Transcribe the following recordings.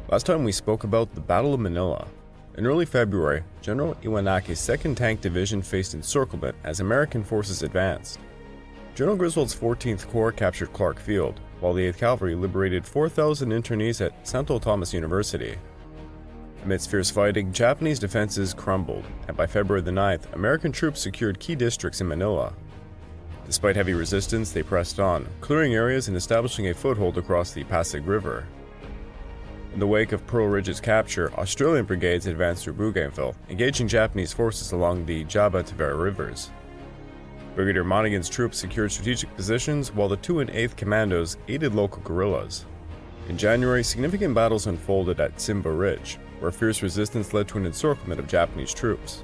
Last time we spoke about the Battle of Manila. In early February, General Iwanake's 2nd Tank Division faced encirclement as American forces advanced. General Griswold's 14th Corps captured Clark Field, while the 8th Cavalry liberated 4,000 internees at Santo Tomas University. Amidst fierce fighting, Japanese defenses crumbled, and by February the 9th, American troops secured key districts in Manila. Despite heavy resistance, they pressed on, clearing areas and establishing a foothold across the Pasig River. In the wake of Pearl Ridge's capture, Australian brigades advanced through Bougainville, engaging Japanese forces along the Jaba-Tavera rivers. Brigadier Monaghan's troops secured strategic positions, while the 2 and 8th Commandos aided local guerrillas. In January, significant battles unfolded at Simba Ridge, where fierce resistance led to an encirclement of Japanese troops.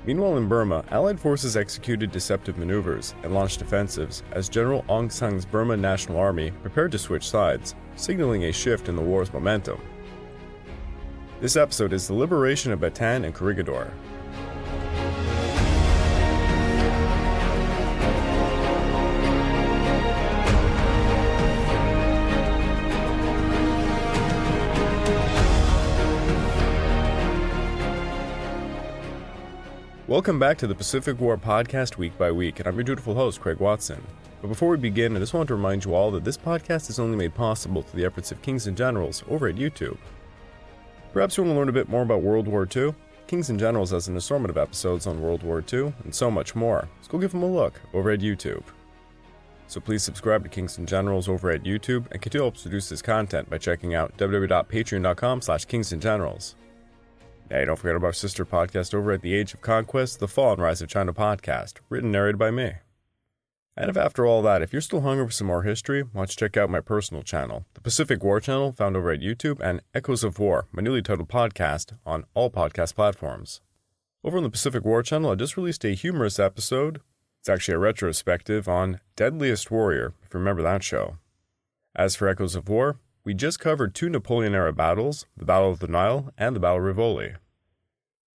Meanwhile in Burma, Allied forces executed deceptive maneuvers and launched offensives as General Aung San's Burma National Army prepared to switch sides, signaling a shift in the war's momentum. This episode is the liberation of Bataan and Corregidor. Welcome back to the Pacific War Podcast week by week, and I'm your dutiful host, Craig Watson. But before we begin, I just want to remind you all that this podcast is only made possible through the efforts of Kings and Generals over at YouTube. Perhaps you want to learn a bit more about World War II? Kings and Generals has an assortment of episodes on World War II, and so much more, so go give them a look over at YouTube. So please subscribe to Kings and Generals over at YouTube, and continue to help produce this content by checking out www.patreon.com/kingsandgenerals. Hey, don't forget about our sister podcast over at The Age of Conquest, The Fall and Rise of China podcast, written and narrated by me. And if after all that, if you're still hungry for some more history, why don't you check out my personal channel, the Pacific War channel, found over at YouTube, and Echoes of War, my newly titled podcast, on all podcast platforms. Over on the Pacific War channel, I just released a humorous episode. It's actually a retrospective on Deadliest Warrior, if you remember that show. As for Echoes of War, we just covered 2 Napoleon-era battles, the Battle of the Nile and the Battle of Rivoli.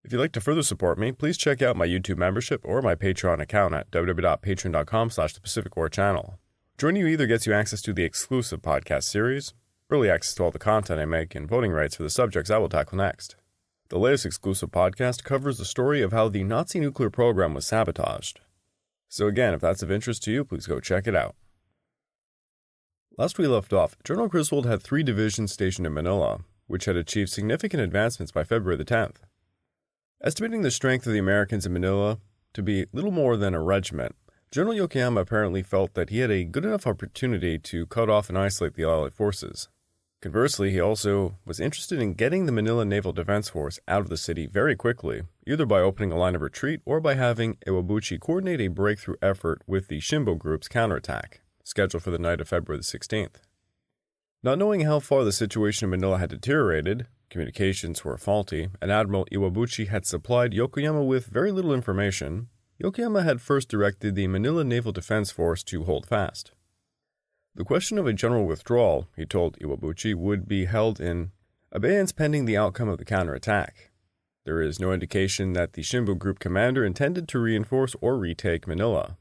If you'd like to further support me, please check out my YouTube membership or my Patreon account at www.patreon.com/thepacificwarchannel. Joining you either gets you access to the exclusive podcast series, early access to all the content I make, and voting rights for the subjects I will tackle next. The latest exclusive podcast covers the story of how the Nazi nuclear program was sabotaged. So again, if that's of interest to you, please go check it out. Last we left off, General Griswold had 3 divisions stationed in Manila, which had achieved significant advancements by February the 10th. Estimating the strength of the Americans in Manila to be little more than a regiment, General Yokoyama apparently felt that he had a good enough opportunity to cut off and isolate the Allied forces. Conversely, he also was interested in getting the Manila Naval Defense Force out of the city very quickly, either by opening a line of retreat or by having Iwabuchi coordinate a breakthrough effort with the Shimbo Group's counterattack, scheduled for the night of February the 16th. Not knowing how far the situation in Manila had deteriorated, communications were faulty, and Admiral Iwabuchi had supplied Yokoyama with very little information, Yokoyama had first directed the Manila Naval Defense Force to hold fast. The question of a general withdrawal, he told Iwabuchi, would be held in abeyance pending the outcome of the counterattack. There is no indication that the Shimbo Group commander intended to reinforce or retake Manila.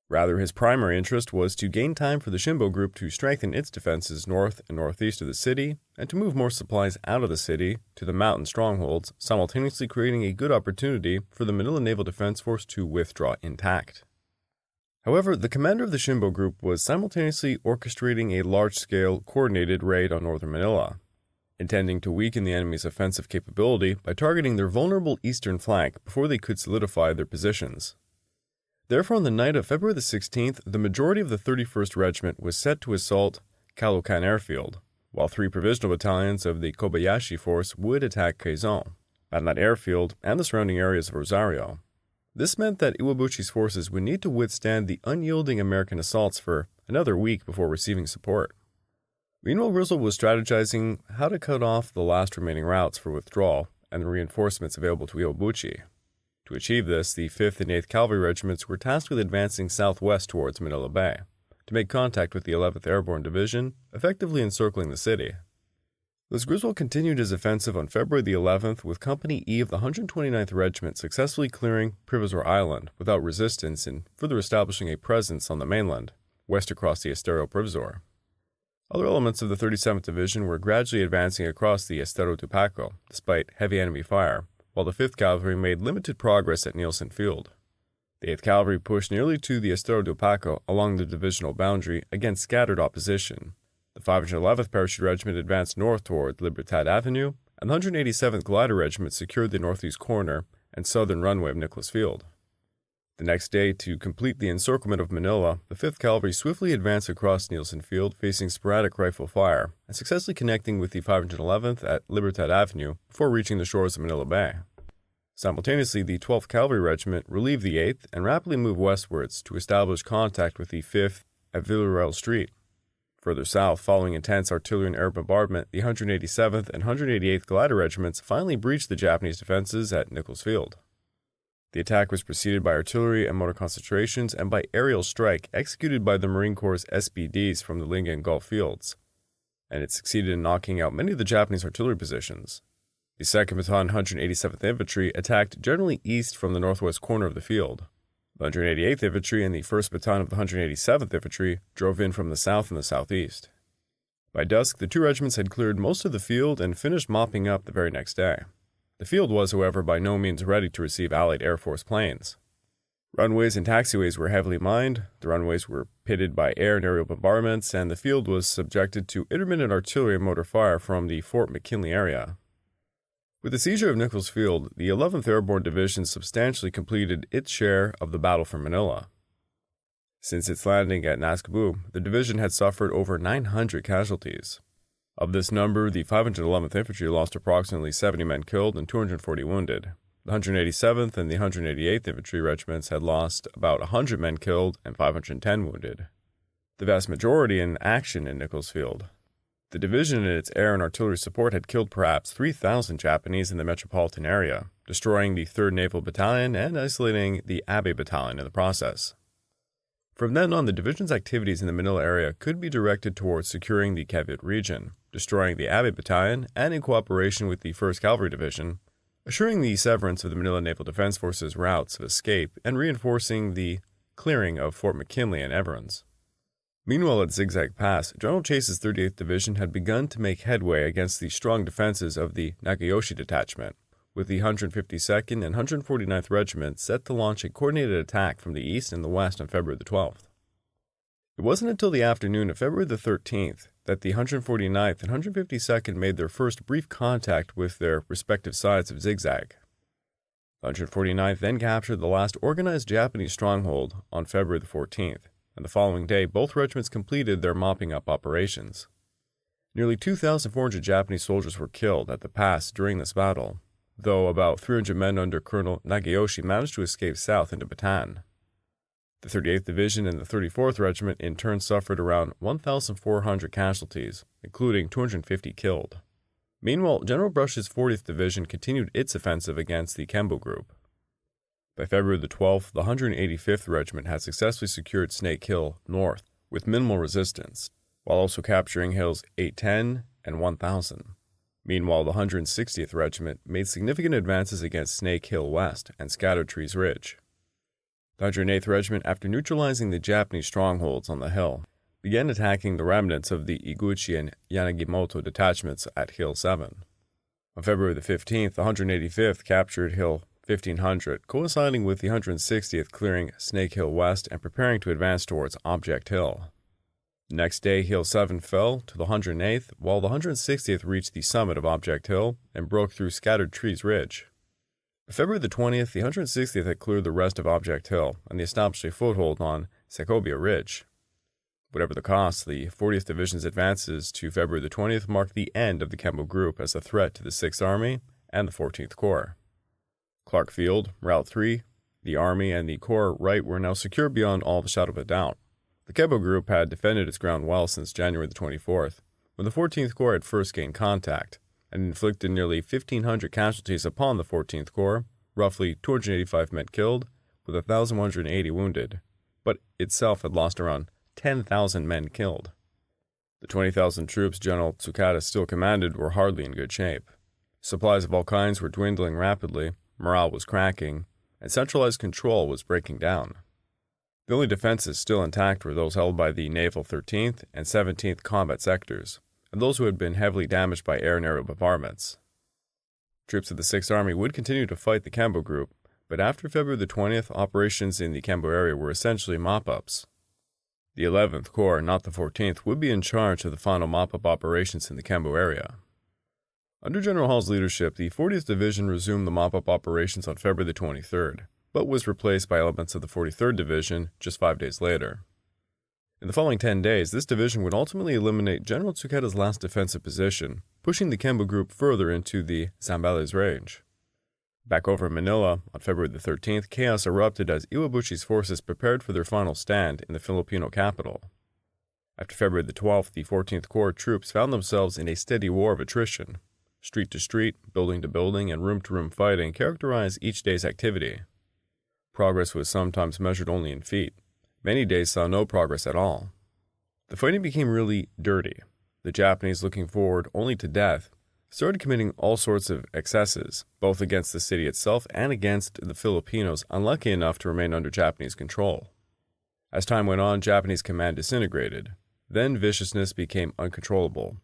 Rather, his primary interest was to gain time for the Shimbo Group to strengthen its defenses north and northeast of the city, and to move more supplies out of the city to the mountain strongholds, simultaneously creating a good opportunity for the Manila Naval Defense Force to withdraw intact. However, the commander of the Shimbo Group was simultaneously orchestrating a large-scale, coordinated raid on northern Manila, intending to weaken the enemy's offensive capability by targeting their vulnerable eastern flank before they could solidify their positions. Therefore, on the night of February the 16th, the majority of the 31st Regiment was set to assault Caloocan Airfield, while 3 provisional battalions of the Kobayashi Force would attack Quezon, Banat Airfield, and the surrounding areas of Rosario. This meant that Iwabuchi's forces would need to withstand the unyielding American assaults for another week before receiving support. Meanwhile, Griswold was strategizing how to cut off the last remaining routes for withdrawal and the reinforcements available to Iwabuchi. To achieve this, the 5th and 8th Cavalry Regiments were tasked with advancing southwest towards Manila Bay, to make contact with the 11th Airborne Division, effectively encircling the city. Thus Griswold continued his offensive on February the 11th with Company E of the 129th Regiment successfully clearing Provisor Island without resistance and further establishing a presence on the mainland, west across the Estero Provisor. Other elements of the 37th Division were gradually advancing across the Estero de Paco, despite heavy enemy fire, while the 5th Cavalry made limited progress at Nielsen Field. The 8th Cavalry pushed nearly to the Estero de Paco along the divisional boundary against scattered opposition. The 511th Parachute Regiment advanced north toward Libertad Avenue, and the 187th Glider Regiment secured the northeast corner and southern runway of Nicholas Field. The next day, to complete the encirclement of Manila, the 5th Cavalry swiftly advanced across Nielsen Field, facing sporadic rifle fire, and successfully connecting with the 511th at Libertad Avenue before reaching the shores of Manila Bay. Simultaneously, the 12th Cavalry Regiment relieved the 8th and rapidly moved westwards to establish contact with the 5th at Villarreal Street. Further south, following intense artillery and air bombardment, the 187th and 188th Glider Regiments finally breached the Japanese defenses at Nichols Field. The attack was preceded by artillery and mortar concentrations and by aerial strike executed by the Marine Corps' SBDs from the Linga and Gulf fields, and it succeeded in knocking out many of the Japanese artillery positions. The 2nd Bataan 187th Infantry attacked generally east from the northwest corner of the field. The 188th Infantry and the 1st Battalion of the 187th Infantry drove in from the south and the southeast. By dusk, the two regiments had cleared most of the field and finished mopping up the very next day. The field was, however, by no means ready to receive Allied Air Force planes. Runways and taxiways were heavily mined, the runways were pitted by air and aerial bombardments, and the field was subjected to intermittent artillery and motor fire from the Fort McKinley area. With the seizure of Nichols Field, the 11th Airborne Division substantially completed its share of the battle for Manila. Since its landing at Nascabu, the division had suffered over 900 casualties. Of this number, the 511th Infantry lost approximately 70 men killed and 240 wounded. The 187th and the 188th Infantry regiments had lost about 100 men killed and 510 wounded. The vast majority in action in Nichols Field. The division and its air and artillery support had killed perhaps 3,000 Japanese in the metropolitan area, destroying the 3rd Naval Battalion and isolating the Abe Battalion in the process. From then on, the division's activities in the Manila area could be directed towards securing the Cavite region, destroying the Abe Battalion, and in cooperation with the 1st Cavalry Division, assuring the severance of the Manila Naval Defense Force's routes of escape and reinforcing the clearing of Fort McKinley and Everins. Meanwhile, at Zigzag Pass, General Chase's 38th Division had begun to make headway against the strong defenses of the Nagayoshi Detachment, with the 152nd and 149th Regiments set to launch a coordinated attack from the east and the west on February the 12th. It wasn't until the afternoon of February the 13th that the 149th and 152nd made their first brief contact with their respective sides of Zigzag. The 149th then captured the last organized Japanese stronghold on February the 14th, and the following day both regiments completed their mopping up operations. Nearly 2,400 Japanese soldiers were killed at the pass during this battle, though about 300 men under Colonel Nagayoshi managed to escape south into Bataan. The 38th Division and the 34th Regiment in turn suffered around 1,400 casualties, including 250 killed. Meanwhile, General Brush's 40th Division continued its offensive against the Kembo Group. By February the 12th, the 185th Regiment had successfully secured Snake Hill north with minimal resistance, while also capturing hills 810 and 1000. Meanwhile, the 160th Regiment made significant advances against Snake Hill west and Scattered Trees Ridge. The 108th Regiment, after neutralizing the Japanese strongholds on the hill, began attacking the remnants of the Iguchi and Yanagimoto detachments at Hill 7. On February the 15th, the 185th captured Hill 1500, coinciding with the 160th clearing Snake Hill West and preparing to advance towards Object Hill. The next day, Hill 7 fell to the 108th, while the 160th reached the summit of Object Hill and broke through Scattered Trees Ridge. On February the 20th, the 160th had cleared the rest of Object Hill, and they established a foothold on Segovia Ridge. Whatever the cost, the 40th Division's advances to February the 20th marked the end of the Kembo Group as a threat to the 6th Army and the 14th Corps. Clark Field, Route 3, the Army, and the Corps right were now secure beyond all the shadow of a doubt. The Kembo Group had defended its ground well since January the 24th, when the 14th Corps had first gained contact, and inflicted nearly 1,500 casualties upon the 14th Corps, roughly 285 men killed, with 1,180 wounded, but itself had lost around 10,000 men killed. The 20,000 troops General Tsukada still commanded were hardly in good shape. Supplies of all kinds were dwindling rapidly, morale was cracking, and centralized control was breaking down. The only defenses still intact were those held by the naval 13th and 17th combat sectors, and those who had been heavily damaged by air and aerial bombardments. Troops of the 6th Army would continue to fight the Kembo Group, but after February the 20th, operations in the Kembo area were essentially mop-ups. The 11th Corps, not the 14th, would be in charge of the final mop-up operations in the Kembo area. Under General Hall's leadership, the 40th Division resumed the mop-up operations on February the 23rd, but was replaced by elements of the 43rd Division just 5 days later. In the following 10 days, this division would ultimately eliminate General Tsukeda's last defensive position, pushing the Kembo Group further into the Zambales range. Back over in Manila, on February the 13th, chaos erupted as Iwabuchi's forces prepared for their final stand in the Filipino capital. After February the 12th, the 14th Corps troops found themselves in a steady war of attrition. Street to street, building to building, and room to room fighting characterized each day's activity. Progress was sometimes measured only in feet. Many days saw no progress at all. The fighting became really dirty. The Japanese, looking forward only to death, started committing all sorts of excesses, both against the city itself and against the Filipinos unlucky enough to remain under Japanese control. As time went on, Japanese command disintegrated. Then viciousness became uncontrollable.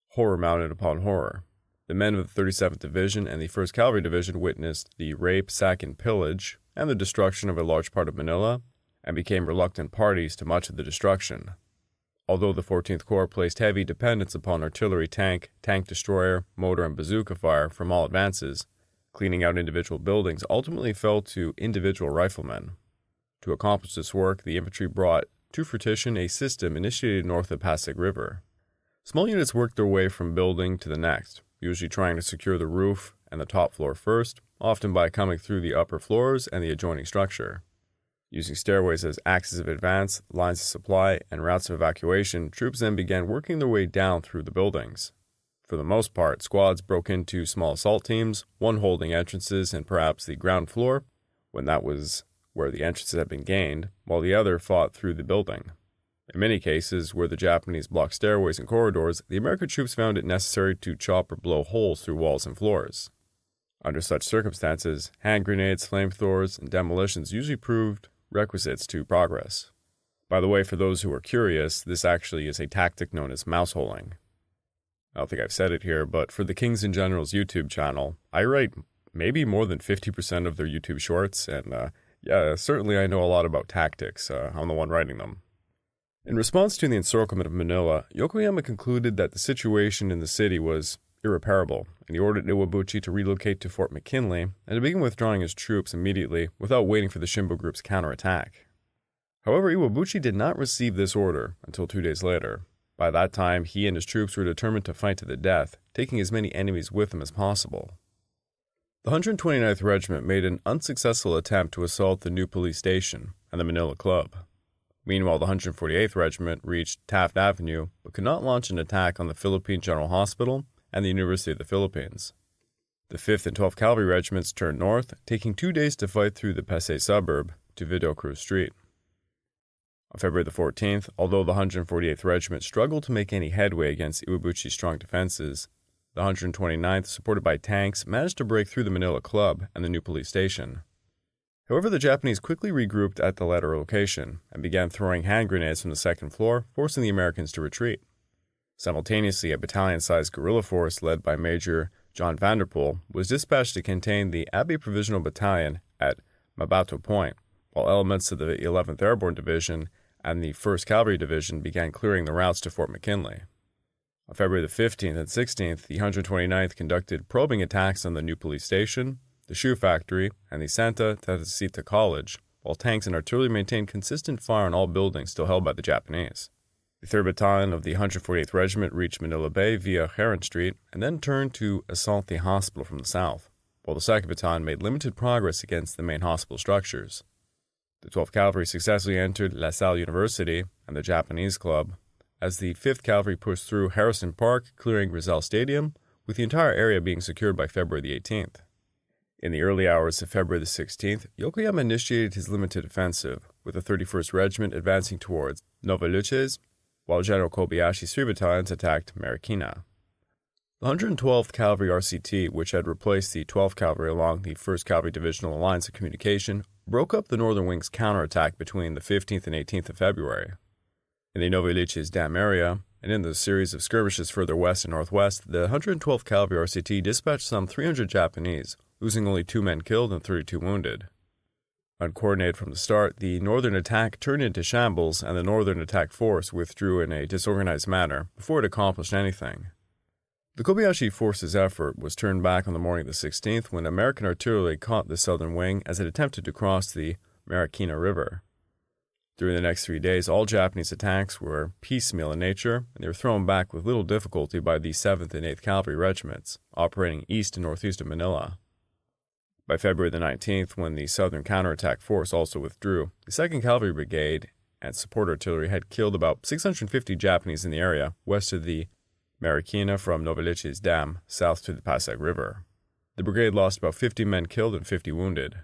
Horror mounted upon horror. The men of the 37th Division and the 1st Cavalry Division witnessed the rape, sack, and pillage, and the destruction of a large part of Manila, and became reluctant parties to much of the destruction. Although the 14th Corps placed heavy dependence upon artillery tank destroyer, motor, and bazooka fire from all advances, cleaning out individual buildings ultimately fell to individual riflemen. To accomplish this work, the infantry brought to fruition a system initiated north of Pasig River. Small units worked their way from building to the next, usually trying to secure the roof and the top floor first, often by coming through the upper floors and the adjoining structure. Using stairways as axes of advance, lines of supply, and routes of evacuation, troops then began working their way down through the buildings. For the most part, squads broke into small assault teams, one holding entrances and perhaps the ground floor, when that was where the entrances had been gained, while the other fought through the building. In many cases, where the Japanese blocked stairways and corridors, the American troops found it necessary to chop or blow holes through walls and floors. Under such circumstances, hand grenades, flamethrowers, and demolitions usually proved requisites to progress. By the way, for those who are curious, this actually is a tactic known as mouse-holing. I don't think I've said it here, but for the Kings and Generals YouTube channel, I write maybe more than 50% of their YouTube shorts, and certainly I know a lot about tactics. I'm the one writing them. In response to the encirclement of Manila, Yokoyama concluded that the situation in the city was irreparable, and he ordered Iwabuchi to relocate to Fort McKinley and to begin withdrawing his troops immediately without waiting for the Shimbo Group's counterattack. However, Iwabuchi did not receive this order until 2 days later. By that time, he and his troops were determined to fight to the death, taking as many enemies with them as possible. The 129th Regiment made an unsuccessful attempt to assault the new police station and the Manila Club. Meanwhile, the 148th Regiment reached Taft Avenue but could not launch an attack on the Philippine General Hospital and the University of the Philippines. The 5th and 12th Cavalry Regiments turned north, taking 2 days to fight through the Pasay suburb to Video Cruz Street. On February the 14th, although the 148th Regiment struggled to make any headway against Iwabuchi's strong defenses, the 129th, supported by tanks, managed to break through the Manila Club and the new police station. However, the Japanese quickly regrouped at the latter location and began throwing hand grenades from the second floor, forcing the Americans to retreat. Simultaneously, a battalion-sized guerrilla force led by Major John Vanderpool was dispatched to contain the Abbey Provisional Battalion at Mabato Point, while elements of the 11th Airborne Division and the 1st Cavalry Division began clearing the routes to Fort McKinley. On February the 15th and 16th, the 129th conducted probing attacks on the new police station, the shoe factory, and the Santa Teresita College, while tanks and artillery maintained consistent fire on all buildings still held by the Japanese. The 3rd Battalion of the 148th Regiment reached Manila Bay via Heron Street and then turned to assault the hospital from the south, while the 2nd Battalion made limited progress against the main hospital structures. The 12th Cavalry successfully entered La Salle University and the Japanese Club, as the 5th Cavalry pushed through Harrison Park, clearing Rizal Stadium, with the entire area being secured by February the 18th. In the early hours of February the 16th, Yokoyama initiated his limited offensive, with the 31st Regiment advancing towards Nova Luces, while General Kobayashi's 3 battalions attacked Marikina. The 112th Cavalry RCT, which had replaced the 12th Cavalry along the 1st Cavalry Divisional lines of communication, broke up the Northern Wing's counterattack between the 15th and 18th of February. In the Novaliches Dam area, and in the series of skirmishes further west and northwest, the 112th Cavalry RCT dispatched some 300 Japanese, losing only 2 men killed and 32 wounded. Uncoordinated from the start, the northern attack turned into shambles, and the northern attack force withdrew in a disorganized manner before it accomplished anything. The Kobayashi force's effort was turned back on the morning of the 16th when American artillery caught the southern wing as it attempted to cross the Marikina River. During the next 3 days, all Japanese attacks were piecemeal in nature, and they were thrown back with little difficulty by the 7th and 8th Cavalry regiments, operating east and northeast of Manila. By February the 19th, when the southern counterattack force also withdrew, the 2nd Cavalry Brigade and support artillery had killed about 650 Japanese in the area west of the Marikina from Novaliches Dam south to the Pasig River. The brigade lost about 50 men killed and 50 wounded.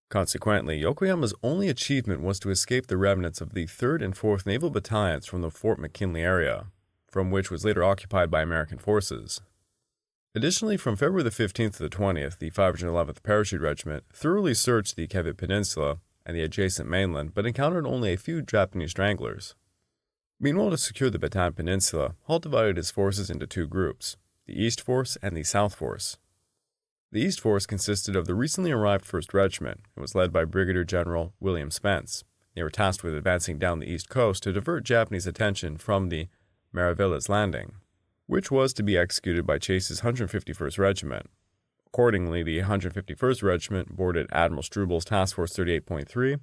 Consequently, Yokoyama's only achievement was to escape the remnants of the 3rd and 4th Naval Battalions from the Fort McKinley area, from which was later occupied by American forces. Additionally, from February the 15th to the 20th, the 511th Parachute Regiment thoroughly searched the Kevit Peninsula and the adjacent mainland, but encountered only a few Japanese stragglers. Meanwhile, to secure the Bataan Peninsula, Hall divided his forces into 2 groups, the East Force and the South Force. The East Force consisted of the recently arrived 1st Regiment and was led by Brigadier General William Spence. They were tasked with advancing down the east coast to divert Japanese attention from the Mariveles landing, which was to be executed by Chase's 151st Regiment. Accordingly, the 151st Regiment boarded Admiral Struebel's Task Force 38.3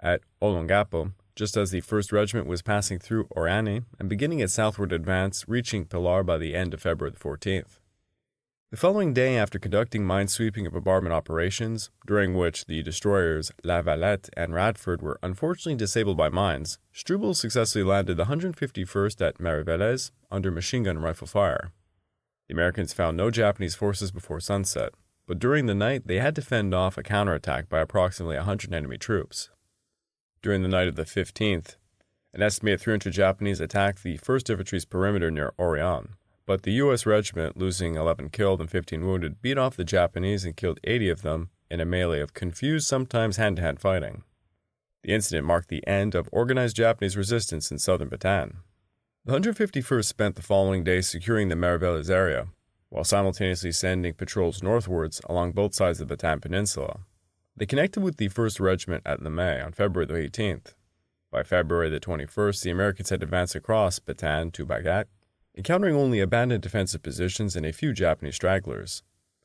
at Olongapo, just as the 1st Regiment was passing through Orani and beginning its southward advance, reaching Pilar by the end of February the 14th. The following day, after conducting minesweeping and bombardment operations, during which the destroyers La Valette and Radford were unfortunately disabled by mines, Struble successfully landed the 151st at Mariveles under machine gun and rifle fire. The Americans found no Japanese forces before sunset, but during the night they had to fend off a counterattack by approximately 100 enemy troops. During the night of the 15th, an estimated 300 Japanese attacked the 1st Infantry's perimeter near Orion, but the U.S. regiment, losing 11 killed and 15 wounded, beat off the Japanese and killed 80 of them in a melee of confused, sometimes hand-to-hand fighting. The incident marked the end of organized Japanese resistance in southern Bataan. The 151st spent the following day securing the Mariveles area, while simultaneously sending patrols northwards along both sides of the Bataan Peninsula. They connected with the 1st Regiment at Lemay on February the 18th. By February the 21st, the Americans had advanced across Bataan to Bagat, encountering only abandoned defensive positions and a few Japanese stragglers.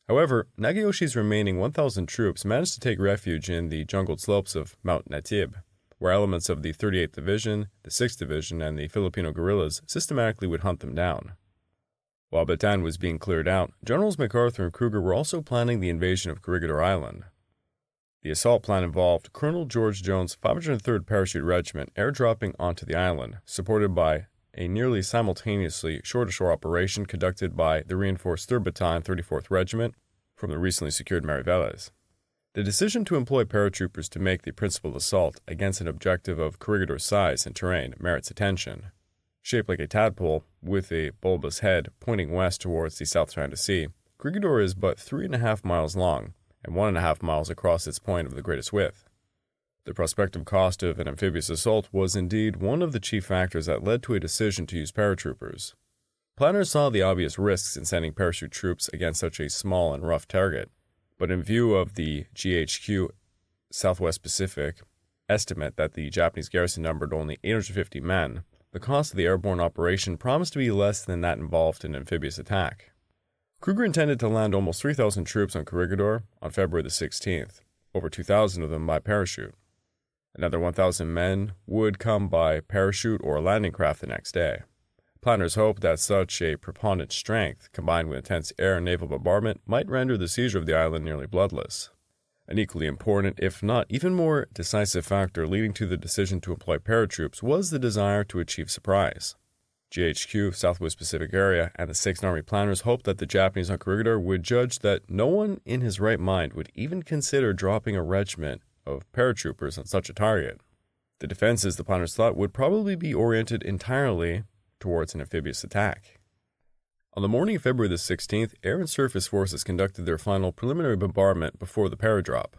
However, Nagayoshi's remaining 1,000 troops managed to take refuge in the jungled slopes of Mount Natib, where elements of the 38th Division, the 6th Division, and the Filipino guerrillas systematically would hunt them down. While Bataan was being cleared out, Generals MacArthur and Kruger were also planning the invasion of Corregidor Island. The assault plan involved Colonel George Jones' 503rd Parachute Regiment airdropping onto the island, supported by a nearly simultaneously shore-to-shore operation conducted by the reinforced 3rd Battalion 34th Regiment from the recently secured Mariveles. The decision to employ paratroopers to make the principal assault against an objective of Corregidor's size and terrain merits attention. Shaped like a tadpole, with a bulbous head pointing west towards the South China Sea, Corregidor is but 3.5 miles long and 1.5 miles across its point of the greatest width. The prospective cost of an amphibious assault was indeed one of the chief factors that led to a decision to use paratroopers. Planners saw the obvious risks in sending parachute troops against such a small and rough target, but in view of the GHQ Southwest Pacific estimate that the Japanese garrison numbered only 850 men, the cost of the airborne operation promised to be less than that involved in an amphibious attack. Kruger intended to land almost 3,000 troops on Corregidor on February the 16th, over 2,000 of them by parachute. Another 1,000 men would come by parachute or landing craft the next day. Planners hoped that such a preponderant strength, combined with intense air and naval bombardment, might render the seizure of the island nearly bloodless. An equally important, if not even more decisive factor leading to the decision to employ paratroops was the desire to achieve surprise. GHQ, Southwest Pacific Area, and the 6th Army planners hoped that the Japanese on Corregidor would judge that no one in his right mind would even consider dropping a regiment of paratroopers on such a target. The defenses, the planners thought, would probably be oriented entirely towards an amphibious attack. On the morning of February the 16th, air and surface forces conducted their final preliminary bombardment before the paradrop.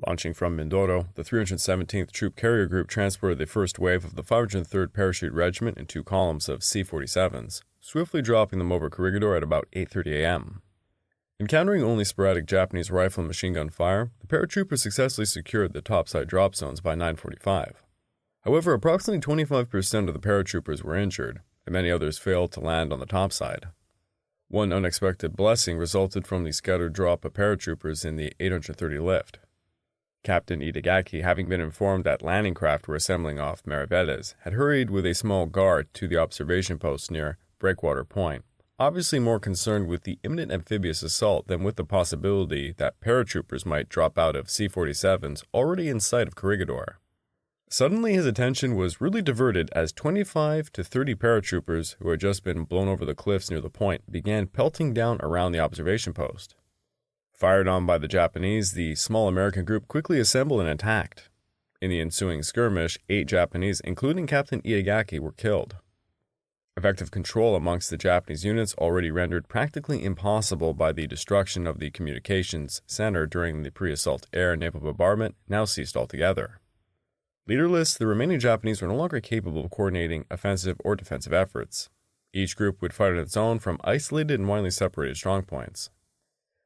Launching from Mindoro, the 317th Troop Carrier Group transported the first wave of the 503rd Parachute Regiment in two columns of C-47s, swiftly dropping them over Corregidor at about 8:30 a.m. Encountering only sporadic Japanese rifle and machine gun fire, the Paratroopers successfully secured the topside drop zones by 9:45. However, approximately 25% of the paratroopers were injured, and many others failed to land on the topside. One unexpected blessing resulted from the scattered drop of paratroopers in the 830 lift. Captain Itagaki, having been informed that landing craft were assembling off Maraveles, had hurried with a small guard to the observation post near Breakwater Point, obviously more concerned with the imminent amphibious assault than with the possibility that paratroopers might drop out of C-47s already in sight of Corregidor. Suddenly his attention was rudely diverted as 25 to 30 paratroopers who had just been blown over the cliffs near the point began pelting down around the observation post. Fired on by the Japanese, the small American group quickly assembled and attacked. In the ensuing skirmish, 8 Japanese, including Captain Itagaki, were killed. Effective control amongst the Japanese units, already rendered practically impossible by the destruction of the communications center during the pre-assault air and naval bombardment, now ceased altogether. Leaderless, the remaining Japanese were no longer capable of coordinating offensive or defensive efforts. Each group would fight on its own from isolated and widely separated strongpoints.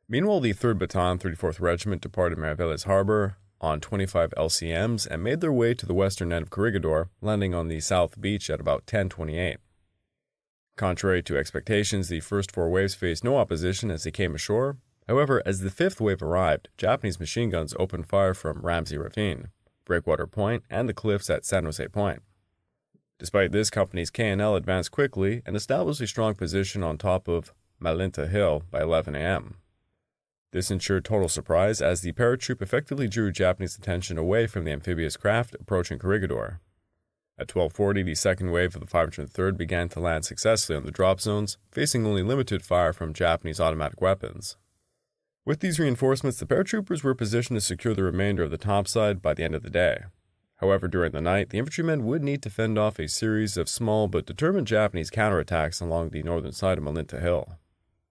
Meanwhile, the 3rd Bataan 34th Regiment departed Maraveles Harbor on 25 LCMs and made their way to the western end of Corregidor, landing on the south beach at about 10:28. Contrary to expectations, the first 4 waves faced no opposition as they came ashore. However, as the 5th wave arrived, Japanese machine guns opened fire from Ramsey Ravine, Breakwater Point, and the cliffs at San Jose Point. Despite this, company's K&L advanced quickly and established a strong position on top of Malinta Hill by 11 a.m. This ensured total surprise as the paratroop effectively drew Japanese attention away from the amphibious craft approaching Corregidor. At 12:40, the second wave of the 503rd began to land successfully on the drop zones, facing only limited fire from Japanese automatic weapons. With these reinforcements, the paratroopers were positioned to secure the remainder of the topside by the end of the day. However, during the night, the infantrymen would need to fend off a series of small but determined Japanese counterattacks along the northern side of Malinta Hill.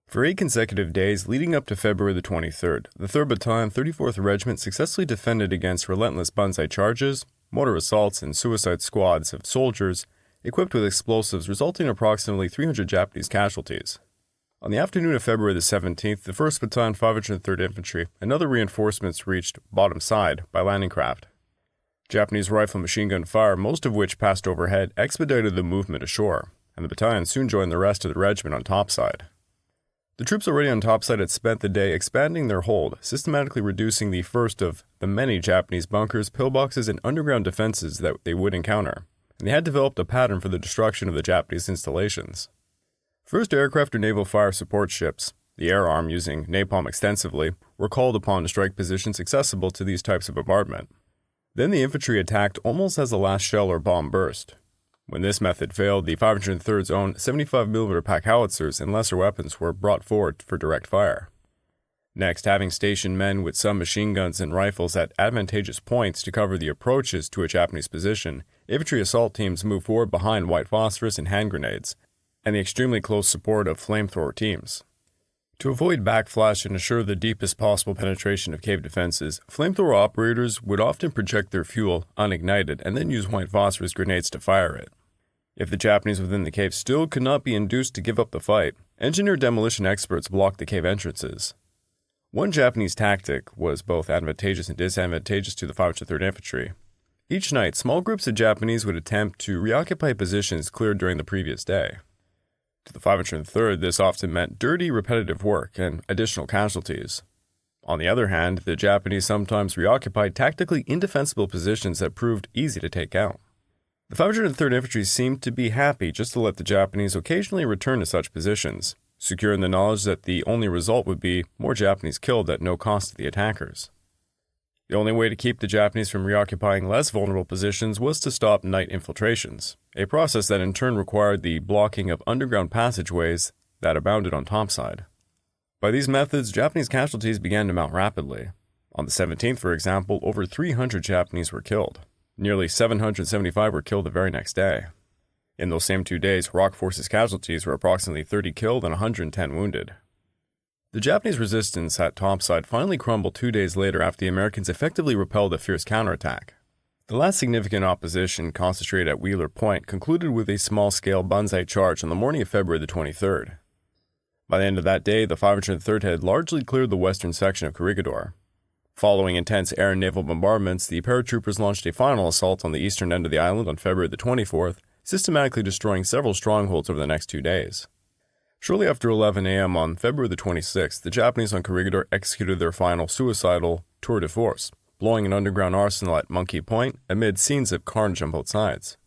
For 8 consecutive days leading up to February the 23rd, the 3rd Battalion 34th Regiment successfully defended against relentless banzai charges, mortar assaults, and suicide squads of soldiers equipped with explosives, resulting in approximately 300 Japanese casualties. On the afternoon of February the 17th, the 1st Battalion 503rd Infantry and other reinforcements reached bottom side by landing craft. Japanese rifle and machine gun fire, most of which passed overhead, expedited the movement ashore, and the battalion soon joined the rest of the regiment on topside. The troops already on topside had spent the day expanding their hold, systematically reducing the first of the many Japanese bunkers, pillboxes, and underground defenses that they would encounter, and they had developed a pattern for the destruction of the Japanese installations. First, aircraft or naval fire support ships, the air arm using napalm extensively, were called upon to strike positions accessible to these types of bombardment. Then the infantry attacked almost as the last shell or bomb burst. When this method failed, the 503rd's own 75mm pack howitzers and lesser weapons were brought forward for direct fire. Next, having stationed men with some machine guns and rifles at advantageous points to cover the approaches to a Japanese position, infantry assault teams moved forward behind white phosphorus and hand grenades, and the extremely close support of flamethrower teams. To avoid backflash and assure the deepest possible penetration of cave defenses, flamethrower operators would often project their fuel unignited and then use white phosphorus grenades to fire it. If the Japanese within the cave still could not be induced to give up the fight, engineer demolition experts blocked the cave entrances. One Japanese tactic was both advantageous and disadvantageous to the 503rd Infantry. Each night, small groups of Japanese would attempt to reoccupy positions cleared during the previous day. To the 503rd, this often meant dirty, repetitive work and additional casualties. On the other hand, the Japanese sometimes reoccupied tactically indefensible positions that proved easy to take out. The 503rd Infantry seemed to be happy just to let the Japanese occasionally return to such positions, secure in the knowledge that the only result would be more Japanese killed at no cost to the attackers. The only way to keep the Japanese from reoccupying less vulnerable positions was to stop night infiltrations, a process that in turn required the blocking of underground passageways that abounded on topside. By these methods, Japanese casualties began to mount rapidly. On the 17th, for example, over 300 Japanese were killed. Nearly 775 were killed the very next day. In those same 2 days, ROC Force's casualties were approximately 30 killed and 110 wounded. The Japanese resistance at topside finally crumbled 2 days later after the Americans effectively repelled a fierce counterattack. The last significant opposition, concentrated at Wheeler Point, concluded with a small-scale banzai charge on the morning of February the 23rd. By the end of that day, the 503rd had largely cleared the western section of Corregidor. Following intense air and naval bombardments, the Paratroopers launched a final assault on the eastern end of the island on February the 24th, systematically destroying several strongholds over the next 2 days. Shortly after 11 a.m. on February the 26th, the Japanese on Corregidor executed their final suicidal tour de force, blowing an underground arsenal at Monkey Point amid scenes of carnage on both sides.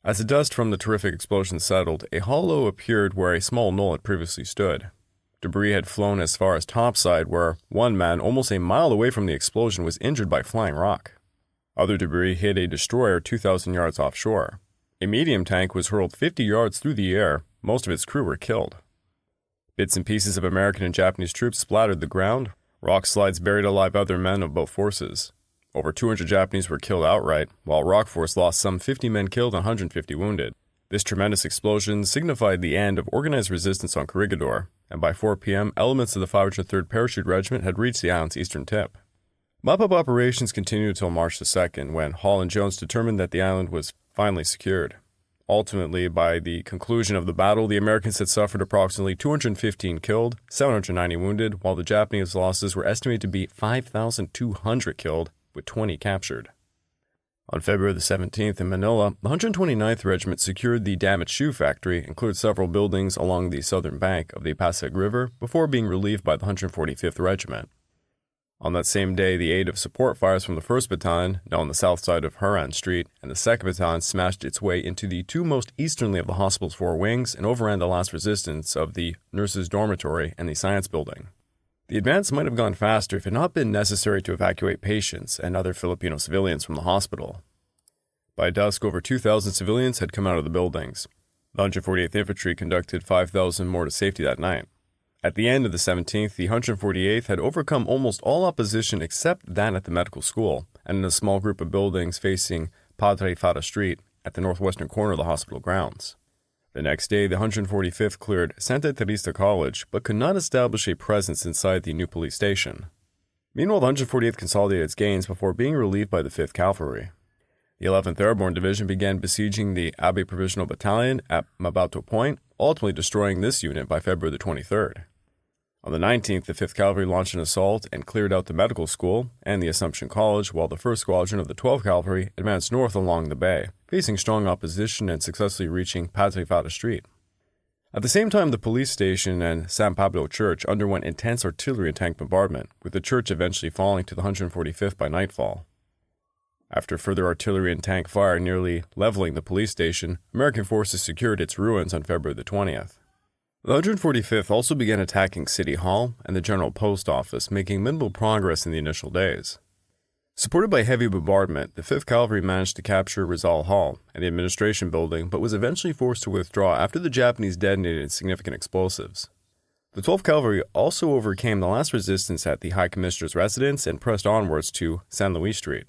As the dust from the terrific explosion settled, a hollow appeared where a small knoll had previously stood. Debris had flown as far as topside, where one man almost a mile away from the explosion was injured by flying rock. Other debris hit a destroyer 2,000 yards offshore. A medium tank was hurled 50 yards through the air. Most of its crew were killed. Bits and pieces of American and Japanese troops splattered the ground. Rock slides buried alive other men of both forces. Over 200 Japanese were killed outright, while ROC Force lost some 50 men killed and 150 wounded. This tremendous explosion signified the end of organized resistance on Corregidor, and by 4 p.m., elements of the 503rd Parachute Regiment had reached the island's eastern tip. Mop-up operations continued until March the 2nd, when Hall and Jones determined that the island was finally secured. Ultimately, by the conclusion of the battle, the Americans had suffered approximately 215 killed, 790 wounded, while the Japanese losses were estimated to be 5,200 killed, with 20 captured. On February the 17th in Manila, the 129th Regiment secured the damaged shoe factory and cleared several buildings along the southern bank of the Pasig River before being relieved by the 145th Regiment. On that same day, the aid of support fires from the 1st Battalion, now on the south side of Huron Street, and the 2nd Battalion smashed its way into the two most easternly of the hospital's four wings and overran the last resistance of the nurses' dormitory and the science building. The advance might have gone faster if it had not been necessary to evacuate patients and other Filipino civilians from the hospital. By dusk, over 2,000 civilians had come out of the buildings. The 148th Infantry conducted 5,000 more to safety that night. At the end of the 17th, the 148th had overcome almost all opposition except that at the medical school and in a small group of buildings facing Paratroopers Street at the northwestern corner of the hospital grounds. The next day, the 145th cleared Santa Teresa College, but could not establish a presence inside the new police station. Meanwhile, the 148th consolidated its gains before being relieved by the 5th Cavalry. The 11th Airborne Division began besieging the Abbey Provisional Battalion at Mabato Point, ultimately destroying this unit by February the 23rd. On the 19th, the 5th Cavalry launched an assault and cleared out the medical school and the Assumption College, while the 1st Squadron of the 12th Cavalry advanced north along the bay, facing strong opposition and successfully reaching Paratroopers Street. At the same time, the police station and San Pablo Church underwent intense artillery and tank bombardment, with the church eventually falling to the 145th by nightfall. After further artillery and tank fire nearly leveling the police station, American forces secured its ruins on February the 20th. The 145th also began attacking City Hall and the General Post Office, making minimal progress in the initial days. Supported by heavy bombardment, the 5th Cavalry managed to capture Rizal Hall and the administration building, but was eventually forced to withdraw after the Japanese detonated significant explosives. The 12th Cavalry also overcame the last resistance at the High Commissioner's residence and pressed onwards to San Luis Street.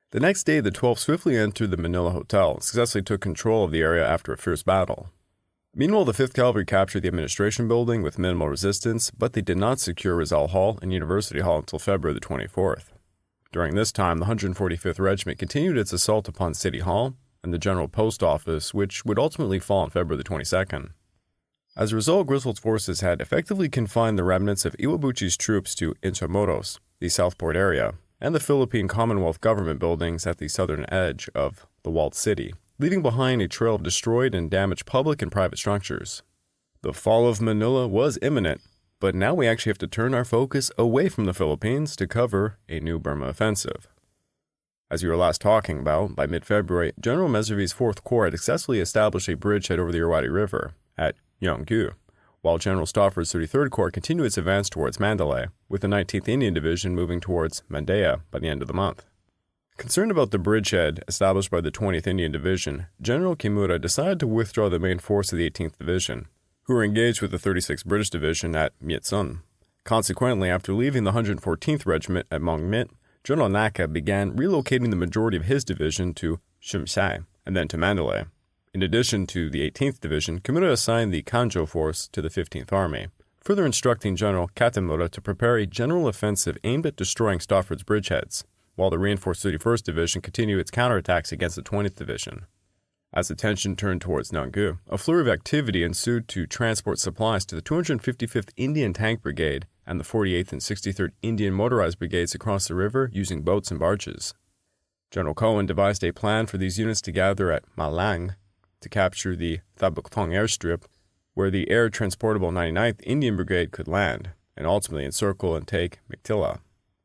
The next day, the 12th swiftly entered the Manila Hotel and successfully took control of the area after a fierce battle. Meanwhile, the 5th Cavalry captured the administration building with minimal resistance, but they did not secure Rizal Hall and University Hall until February the 24th. During this time, the 145th Regiment continued its assault upon City Hall and the General Post Office, which would ultimately fall on February the 22nd. As a result, Griswold's forces had effectively confined the remnants of Iwabuchi's troops to Intramuros, the Southport area, and the Philippine Commonwealth government buildings at the southern edge of the walled city, leaving behind a trail of destroyed and damaged public and private structures. The fall of Manila was imminent, but now we actually have to turn our focus away from the Philippines to cover a new Burma offensive. As we were last talking about, by mid-February, General Meservy's 4th Corps had successfully established a bridgehead over the Irrawaddy River at Yonggyu, while General Stauffer's 33rd Corps continued its advance towards Mandalay, with the 19th Indian Division moving towards Mandaya by the end of the month. Concerned about the bridgehead established by the 20th Indian Division, General Kimura decided to withdraw the main force of the 18th Division, who were engaged with the 36th British Division at Mietsun. Consequently, after leaving the 114th Regiment at Mongmit, General Naka began relocating the majority of his division to Shumshai and then to Mandalay. In addition to the 18th Division, Kimura assigned the Kanjo Force to the 15th Army, further instructing General Katemura to prepare a general offensive aimed at destroying Stafford's bridgeheads, while the reinforced 31st Division continued its counterattacks against the 20th Division. As attention turned towards Nangu, a flurry of activity ensued to transport supplies to the 255th Indian Tank Brigade and the 48th and 63rd Indian Motorized Brigades across the river using boats and barges. General Cohen devised a plan for these units to gather at Malang to capture the Thabukthong airstrip, where the air transportable 99th Indian Brigade could land, and ultimately encircle and take Miktila.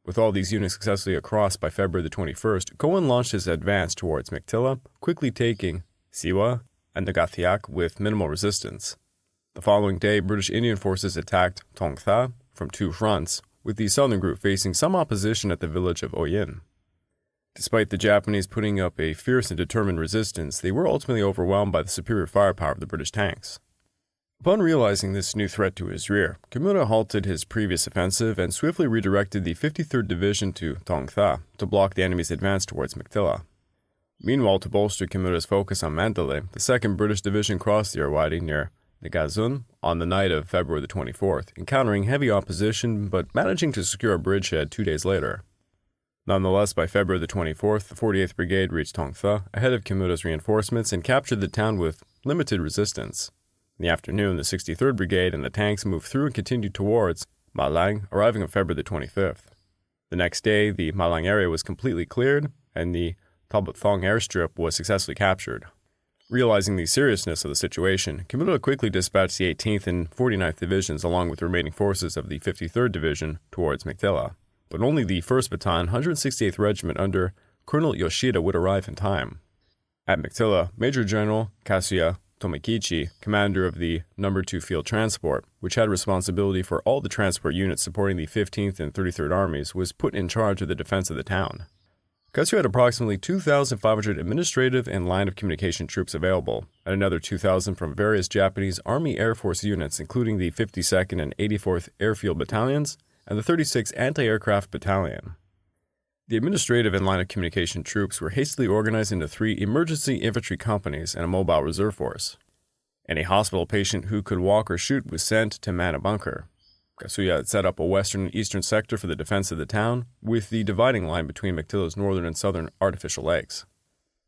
With all these units successfully across by February the 21st, Cohen launched his advance towards Miktila, quickly taking Siwa and Nagathiak with minimal resistance. The following day, British Indian forces attacked Tongtha from two fronts, with the southern group facing some opposition at the village of Oyin. Despite the Japanese putting up a fierce and determined resistance, they were ultimately overwhelmed by the superior firepower of the British tanks. Upon realizing this new threat to his rear, Kimura halted his previous offensive and swiftly redirected the 53rd Division to Tongtha to block the enemy's advance towards Miktila. Meanwhile, to bolster Kimura's focus on Mandalay, the 2nd British Division crossed the Irrawaddy near Negazun on the night of February the 24th, encountering heavy opposition but managing to secure a bridgehead 2 days later. Nonetheless, by February the 24th, the 48th Brigade reached Tongtha ahead of Kimura's reinforcements and captured the town with limited resistance. In the afternoon, the 63rd Brigade and the tanks moved through and continued towards Malang, arriving on February the 25th. The next day, the Malang area was completely cleared, and the Thabukthong airstrip was successfully captured. Realizing the seriousness of the situation, Kimura quickly dispatched the 18th and 49th Divisions along with the remaining forces of the 53rd Division towards Miktila, but only the 1st Bataan 168th Regiment under Colonel Yoshida would arrive in time. At Miktila, Major General Kasuya Tomikichi, commander of the No. 2 Field Transport, which had responsibility for all the transport units supporting the 15th and 33rd Armies, was put in charge of the defense of the town. Kasuya had approximately 2,500 administrative and line of communication troops available, and another 2,000 from various Japanese Army Air Force units, including the 52nd and 84th Airfield Battalions and the 36th Anti-Aircraft Battalion. The administrative and line of communication troops were hastily organized into 3 emergency infantry companies and a mobile reserve force. Any hospital patient who could walk or shoot was sent to man a bunker. Kasuya had set up a western and eastern sector for the defense of the town, with the dividing line between Miktila's northern and southern artificial lakes.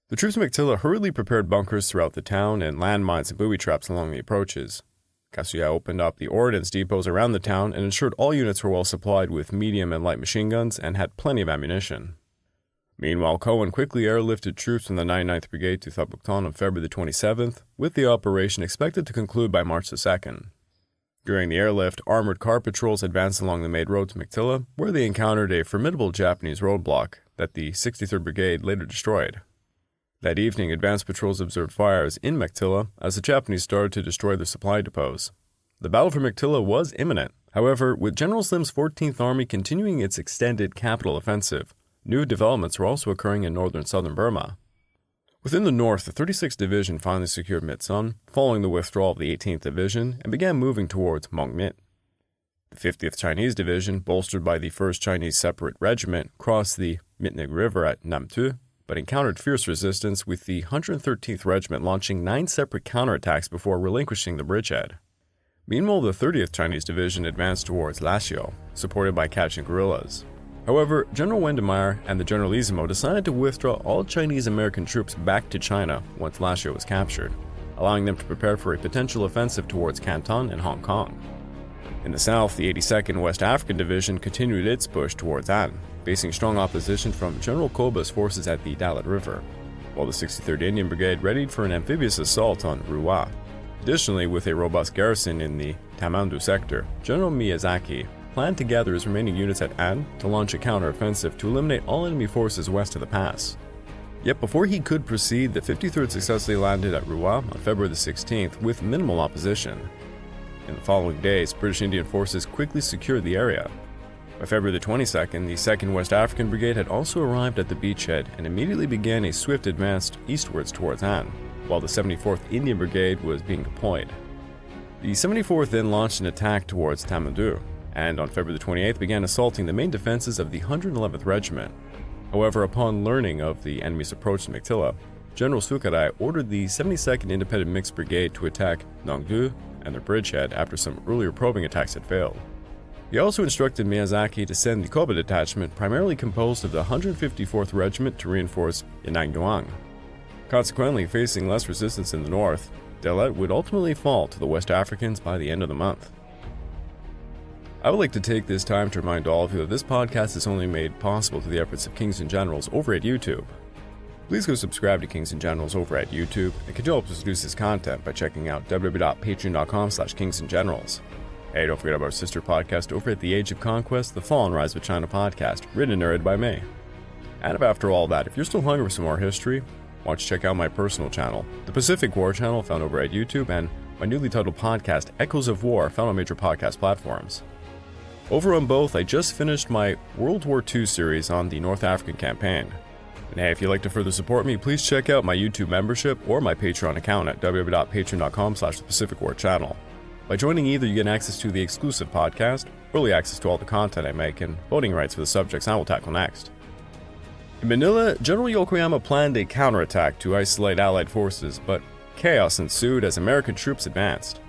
The troops of Miktila hurriedly prepared bunkers throughout the town and landmines and booby traps along the approaches. Kasuya opened up the ordnance depots around the town and ensured all units were well supplied with medium and light machine guns and had plenty of ammunition. Meanwhile, Cohen quickly airlifted troops from the 99th Brigade to Thabukthong on February the 27th, with the operation expected to conclude by March the 2nd. During the airlift, armored car patrols advanced along the main road to Miktila, where they encountered a formidable Japanese roadblock that the 63rd Brigade later destroyed. That evening, advance patrols observed fires in Miktila as the Japanese started to destroy their supply depots. The battle for Miktila was imminent. However, with General Slim's 14th Army continuing its extended capital offensive, new developments were also occurring in northern southern Burma. Within the north, the 36th Division finally secured Mitsun, following the withdrawal of the 18th Division, and began moving towards Mongmit. The 50th Chinese Division, bolstered by the 1st Chinese Separate Regiment, crossed the Mitnig River at Namtu, but encountered fierce resistance, with the 113th Regiment launching 9 separate counterattacks before relinquishing the bridgehead. Meanwhile, the 30th Chinese Division advanced towards Lashio, supported by Kachin guerrillas. However, General Wendemeyer and the Generalissimo decided to withdraw all Chinese-American troops back to China once Lashio was captured, allowing them to prepare for a potential offensive towards Canton and Hong Kong. In the south, the 82nd West African Division continued its push towards An, facing strong opposition from General Koba's forces at the Dalit River, while the 63rd Indian Brigade readied for an amphibious assault on Ruwa. Additionally, with a robust garrison in the Tamandu sector, General Miyazaki planned to gather his remaining units at An to launch a counteroffensive to eliminate all enemy forces west of the pass. Yet before he could proceed, the 53rd successfully landed at Ruwa on February the 16th with minimal opposition. In the following days, British Indian forces quickly secured the area. By February the 22nd, the 2nd West African Brigade had also arrived at the beachhead and immediately began a swift advance eastwards towards An, while the 74th Indian Brigade was being deployed. The 74th then launched an attack towards Tamandu, and on February the 28th began assaulting the main defenses of the 111th Regiment. However, upon learning of the enemy's approach to Miktila, General Sukarai ordered the 72nd Independent Mixed Brigade to attack Nongdu and their bridgehead after some earlier probing attacks had failed. He also instructed Miyazaki to send the Kobe detachment, primarily composed of the 154th Regiment, to reinforce Yanangyuan. Consequently, facing less resistance in the north, Dalet would ultimately fall to the West Africans by the end of the month. I would like to take this time to remind all of you that this podcast is only made possible through the efforts of Kings and Generals over at YouTube. Please go subscribe to Kings and Generals over at YouTube and can help us produce this content by checking out www.patreon.com/kingsandgenerals. Hey, don't forget about our sister podcast over at The Age of Conquest, The Fall and Rise of China podcast, written and narrated by me. And after all that, if you're still hungry for some more history, why don't you check out my personal channel, the Pacific War channel found over at YouTube, and my newly titled podcast, Echoes of War, found on major podcast platforms. Over on both, I just finished my World War II series on the North African campaign. And hey, if you'd like to further support me, please check out my YouTube membership or my Patreon account at www.patreon.com/thepacificwarchannel. By joining either, you get access to the exclusive podcast, early access to all the content I make, and voting rights for the subjects I will tackle next. In Manila, General Yokoyama planned a counterattack to isolate Allied forces, but chaos ensued as American troops advanced.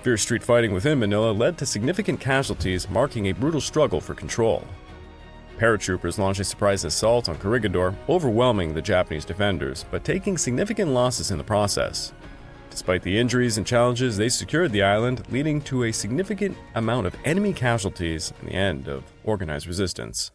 Fierce street fighting within Manila led to significant casualties, marking a brutal struggle for control. Paratroopers launched a surprise assault on Corregidor, overwhelming the Japanese defenders, but taking significant losses in the process. Despite the injuries and challenges, they secured the island, leading to a significant amount of enemy casualties and the end of organized resistance.